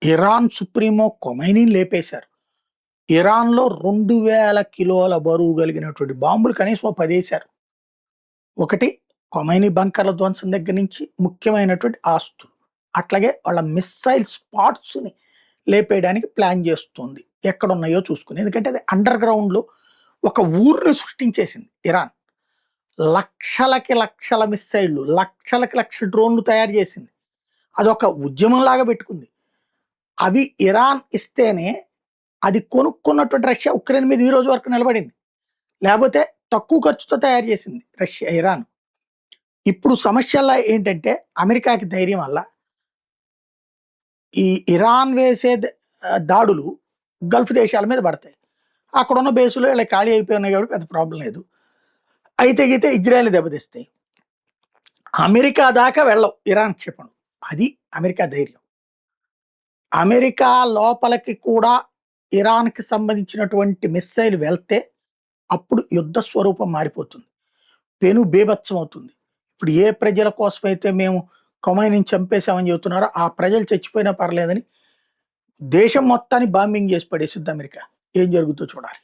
Iran supremo ఖొమైనీని లేపేశారు. ఇరాన్‌లో 2000 కిలోల బరువు కలిగినటువంటి బాంబులు కనీసం ఓ 10 ఏశారు. ఒకటి ఖొమైనీ బంకర్ల ధ్వంసం దగ్గర నుంచి ముఖ్యమైనటువంటి ఆస్తులు. అట్లాగే వాళ్ళ మిస్సైల్ స్పాట్స్‌ని లేపేయడానికి ప్లాన్ చేస్తుంది. ఎక్కడున్నాయో చూసుకొని. ఎందుకంటే అది అండర్ గ్రౌండ్‌లో ఒక ఊరుని సృష్టించేసింది ఇరాన్. లక్షలకి లక్షల మిస్సైల్‌లు, లక్షలకి లక్షల డ్రోన్‌లు తయారు చేసింది. అదొక ఉద్యమంలాగా పెట్టుకుంది. అవి ఇరాన్ ఇస్తేనే అది కొనుక్కున్నటువంటి రష్యా ఉక్రెయిన్ మీద ఈ రోజు వరకు నిలబడింది. లేకపోతే తక్కువ ఖర్చుతో తయారు చేసింది ఇరాన్. ఇప్పుడు సమస్యల్లా ఏంటంటే అమెరికాకి ధైర్యం వల్ల ఈ ఇరాన్ వేసే దాడులు గల్ఫ్ దేశాల మీద పడతాయి. అక్కడున్న బేసులు ఇలా ఖాళీ అయిపోయినాయి కాబట్టి పెద్ద ప్రాబ్లం లేదు. అయితే గీతే ఇజ్రాయెల్ దెబ్బతీస్తాయి. అమెరికా దాకా వెళ్ళవు ఇరాన్ క్షిపణులు. అది అమెరికా ధైర్యం. అమెరికా లోపలికి కూడా ఇరాన్‌కి సంబంధించినటువంటి మిస్సైల్ వెళ్తే అప్పుడు యుద్ధ స్వరూపం మారిపోతుంది. పెను బీభత్సం అవుతుంది. ఇప్పుడు ఏ ప్రజల కోసమైతే మేము ఖొమైనీని చంపేశామని చెబుతున్నారో ఆ ప్రజలు చచ్చిపోయినా పర్లేదని దేశం మొత్తాన్ని బాంబింగ్ చేసి పడేసిద్ది అమెరికా. ఏం జరుగుతుందో చూడాలి.